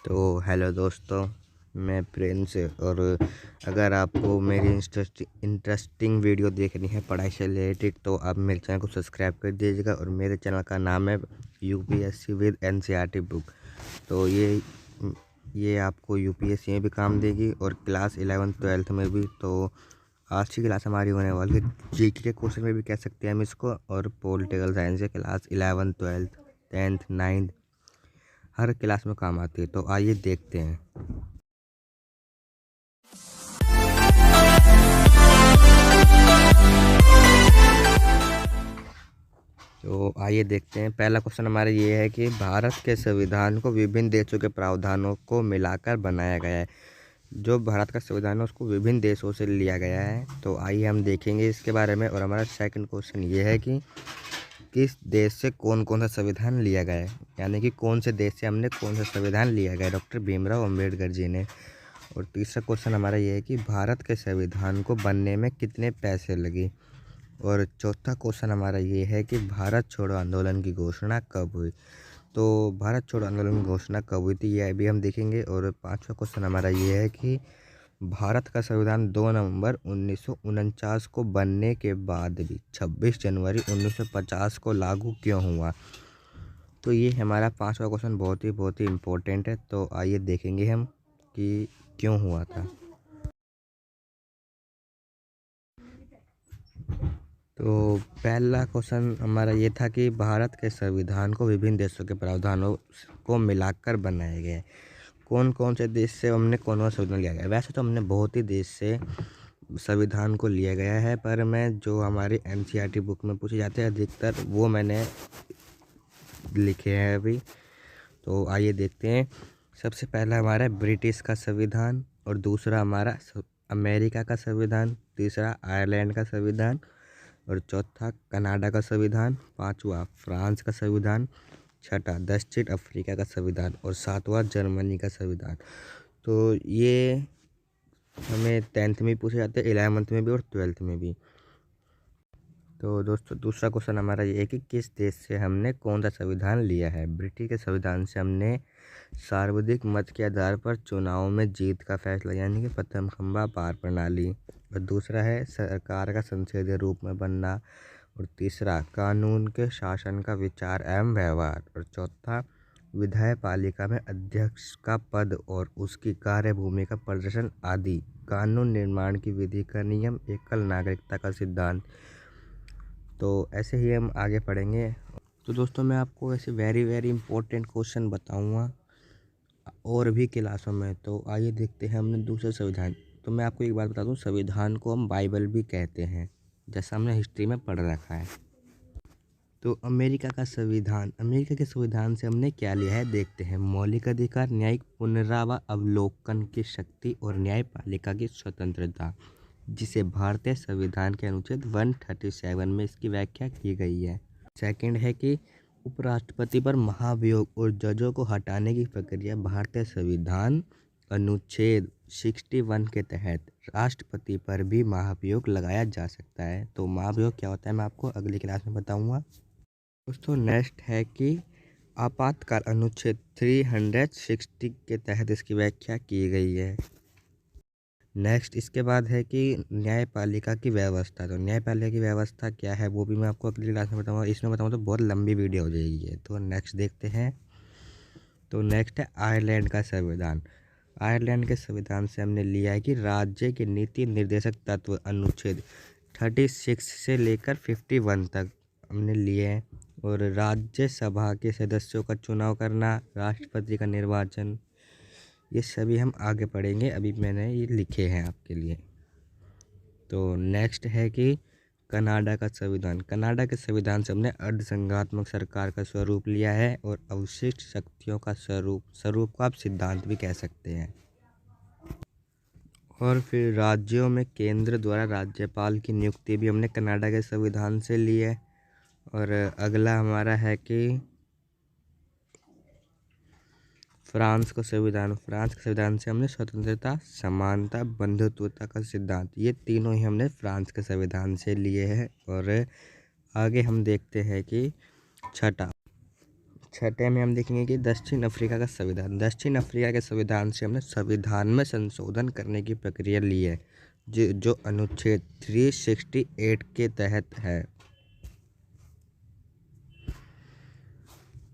तो हेलो दोस्तों, मैं प्रिंस। और अगर आपको मेरी इंटरेस्टिंग वीडियो देखनी है पढ़ाई से रिलेटेड तो आप मेरे चैनल को सब्सक्राइब कर दीजिएगा। और मेरे चैनल का नाम है यूपीएससी विद एनसीईआरटी बुक। तो ये आपको यूपीएससी में भी काम देगी और क्लास 11th-12th में भी। तो आज की क्लास हमारी होने वाली है जीके के क्वेश्चन में भी कह सकते हैं हम इसको, और पॉलिटिकल साइंस के class 11th 12th 10th 9th हर क्लास में काम आती है। तो आइए देखते हैं। तो आइए देखते हैं। पहला क्वेश्चन हमारा ये है कि भारत के संविधान को विभिन्न देशों के प्रावधानों को मिलाकर बनाया गया है। जो भारत का संविधान है उसको विभिन्न देशों से लिया गया है। तो आइए हम देखेंगे इसके बारे में। और हमारा सेकंड क्वेश्चन ये है कि किस देश से कौन कौन सा संविधान लिया गया है, यानी कि कौन से देश से हमने कौन सा संविधान लिया गया है डॉक्टर भीमराव अम्बेडकर जी ने। और तीसरा क्वेश्चन हमारा ये है कि भारत के संविधान को बनने में कितने पैसे लगे। और चौथा क्वेश्चन हमारा ये है कि भारत छोड़ो आंदोलन की घोषणा कब हुई। तो भारत छोड़ो आंदोलन की घोषणा कब हुई थी ये भी हम देखेंगे। और पांचवा क्वेश्चन हमारा ये है कि भारत का संविधान 2 नवंबर 1949 को बनने के बाद भी 26 जनवरी 1950 को लागू क्यों हुआ। तो ये हमारा पांचवा क्वेश्चन बहुत ही इम्पोर्टेंट है। तो आइए देखेंगे हम कि क्यों हुआ था। तो पहला क्वेश्चन हमारा ये था कि भारत के संविधान को विभिन्न देशों के प्रावधानों को मिलाकर बनाया गया है। कौन कौन से देश से हमने कौन सा संविधान लिया गया है। वैसे तो हमने बहुत ही देश से संविधान को लिया गया है, पर मैं जो हमारी एनसीईआरटी बुक में पूछे जाते हैं अधिकतर वो मैंने लिखे हैं अभी। तो आइए देखते हैं। सबसे पहला हमारा ब्रिटिश का संविधान, और दूसरा हमारा अमेरिका का संविधान, तीसरा आयरलैंड का संविधान, और चौथा कनाडा का संविधान, पांचवा फ्रांस का संविधान, छठा दक्षिण अफ्रीका का संविधान, और सातवां जर्मनी का संविधान। तो ये हमें 10th में पूछे जाते हैं, 11th में भी और 12th में भी। तो दोस्तों दूसरा क्वेश्चन हमारा ये है कि किस देश से हमने कौन सा संविधान लिया है। ब्रिटेन के संविधान से हमने सार्वधिक मत के आधार पर चुनाव में जीत का फैसला, यानी कि प्रथम खंबा पार प्रणाली। और दूसरा है सरकार का संसदीय रूप में बनना। और तीसरा कानून के शासन का विचार एवं व्यवहार। और चौथा विधायपालिका में अध्यक्ष का पद और उसकी कार्यभूमि का प्रदर्शन आदि। कानून निर्माण की विधि का नियम, एकल नागरिकता का सिद्धांत। तो ऐसे ही हम आगे पढ़ेंगे। तो दोस्तों मैं आपको ऐसे वेरी इंपॉर्टेंट क्वेश्चन बताऊंगा और भी क्लासों में। तो आइए देखते हैं हमने दूसरे संविधान। तो मैं आपको एक बात बता दूं, संविधान को हम बाइबल भी कहते हैं, जैसा हमने हिस्ट्री में पढ़ रखा है। तो अमेरिका का संविधान, अमेरिका के संविधान से हमने क्या लिया है देखते हैं। मौलिक अधिकार, न्यायिक पुनरावलोकन की शक्ति और न्यायपालिका की स्वतंत्रता, जिसे भारतीय संविधान के अनुच्छेद 137 में इसकी व्याख्या की गई है। सेकंड है कि उपराष्ट्रपति पर महाभियोग और जजों को हटाने की प्रक्रिया भारतीय संविधान अनुच्छेद 61 के तहत राष्ट्रपति पर भी महाभियोग लगाया जा सकता है। तो महाभियोग क्या होता है मैं आपको अगली क्लास में बताऊंगा। दोस्तों नेक्स्ट है कि आपातकाल अनुच्छेद 360 के तहत इसकी व्याख्या की गई है। नेक्स्ट इसके बाद है कि न्यायपालिका की व्यवस्था। तो न्यायपालिका की व्यवस्था क्या है वो भी मैं आपको अगली क्लास में बताऊंगा। इसमें बताऊँ तो बहुत लंबी वीडियो हो जाएगी। तो नेक्स्ट देखते हैं। तो नेक्स्ट है आयरलैंड का संविधान। आयरलैंड के संविधान से हमने लिया है कि राज्य के नीति निर्देशक तत्व अनुच्छेद 36 से लेकर 51 तक हमने लिए हैं। और राज्यसभा के सदस्यों का चुनाव करना, राष्ट्रपति का निर्वाचन, ये सभी हम आगे पढ़ेंगे। अभी मैंने ये लिखे हैं आपके लिए। तो नेक्स्ट है कि कनाडा का संविधान। कनाडा के संविधान से हमने अर्धसंघात्मक सरकार का स्वरूप लिया है और अवशिष्ट शक्तियों का स्वरूप को आप सिद्धांत भी कह सकते हैं। और फिर राज्यों में केंद्र द्वारा राज्यपाल की नियुक्ति भी हमने कनाडा के संविधान से ली है। और अगला हमारा है कि फ्रांस का संविधान। फ्रांस के संविधान से हमने स्वतंत्रता, समानता, बंधुत्वता का सिद्धांत, ये तीनों ही हमने फ्रांस के संविधान से लिए हैं। और आगे हम देखते हैं कि छठे में हम देखेंगे कि दक्षिण अफ्रीका का संविधान। दक्षिण अफ्रीका के संविधान से हमने संविधान में संशोधन करने की प्रक्रिया ली है, जो अनुच्छेद 368 के तहत है।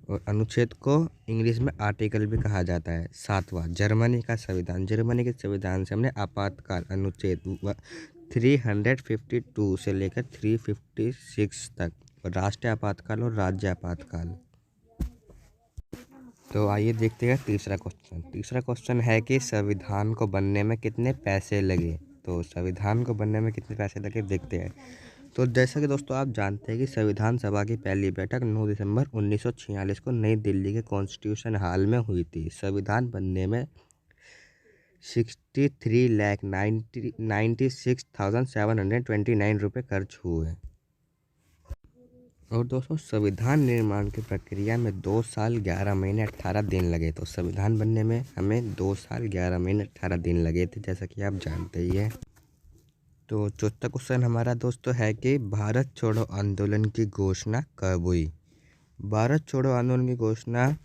और अनुच्छेद को इंग्लिश में आर्टिकल भी कहा जाता है। 7वां जर्मनी का संविधान। जर्मनी के संविधान से हमने आपातकाल अनुच्छेद 352 से लेकर 356 तक, और राष्ट्रीय आपातकाल और राज्य आपातकाल। तो आइए देखते हैं तीसरा क्वेश्चन। तीसरा क्वेश्चन है कि संविधान को बनने में कितने पैसे लगे। तो संविधान को बनने में कितने पैसे लगे देखते हैं। तो जैसा कि दोस्तों आप जानते हैं कि संविधान सभा की पहली बैठक 9 दिसंबर 1946 को नई दिल्ली के कॉन्स्टिट्यूशन हॉल में हुई थी। संविधान बनने में 63,96,729 रुपये खर्च हुए। और दोस्तों संविधान निर्माण की प्रक्रिया में 2 साल 11 महीने 18 दिन लगे। तो संविधान बनने में हमें 2 साल 11 महीने 18 दिन लगे थे, जैसा कि आप जानते ही हैं। तो चौथा क्वेश्चन हमारा दोस्तों है कि भारत छोड़ो आंदोलन की घोषणा कब हुई। भारत छोड़ो आंदोलन की घोषणा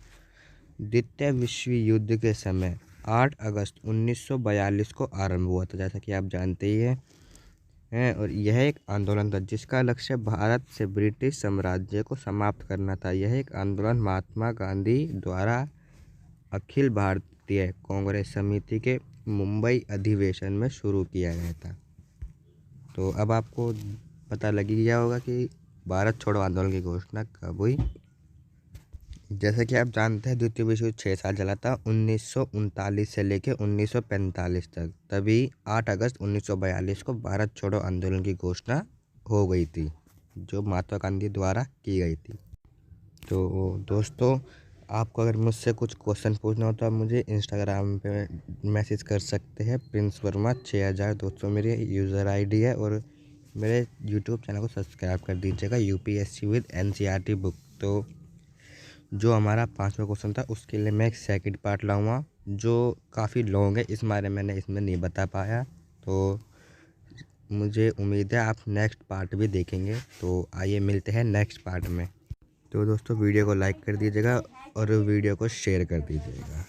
द्वितीय विश्व युद्ध के समय 8 अगस्त 1942 को आरंभ हुआ था, जैसा कि आप जानते ही हैं। और यह एक आंदोलन था जिसका लक्ष्य भारत से ब्रिटिश साम्राज्य को समाप्त करना था। यह एक आंदोलन महात्मा गांधी द्वारा अखिल भारतीय कांग्रेस समिति के मुंबई अधिवेशन में शुरू किया गया था। तो अब आपको पता लग ही गया होगा कि भारत छोड़ो आंदोलन की घोषणा कब हुई। जैसा कि आप जानते हैं द्वितीय विश्व युद्ध 6 साल चला था, 1939 से लेकर 1945 तक। तभी 8 अगस्त 1942 को भारत छोड़ो आंदोलन की घोषणा हो गई थी, जो महात्मा गांधी द्वारा की गई थी। तो दोस्तों आपको अगर मुझसे कुछ क्वेश्चन पूछना हो तो आप मुझे इंस्टाग्राम पे मैसेज कर सकते हैं। प्रिंस वर्मा 6200 मेरी यूज़र आईडी है। और मेरे यूट्यूब चैनल को सब्सक्राइब कर दीजिएगा, यूपीएससी विद एनसीईआरटी बुक। तो जो हमारा 5वां क्वेश्चन था उसके लिए मैं एक सेकंड पार्ट लाऊंगा, जो काफ़ी लॉन्ग है, इस बारे में मैंने इसमें नहीं बता पाया। तो मुझे उम्मीद है आप नेक्स्ट पार्ट भी देखेंगे। तो आइए मिलते हैं नेक्स्ट पार्ट में। तो दोस्तों वीडियो को लाइक कर दीजिएगा और वीडियो को शेयर कर दीजिएगा।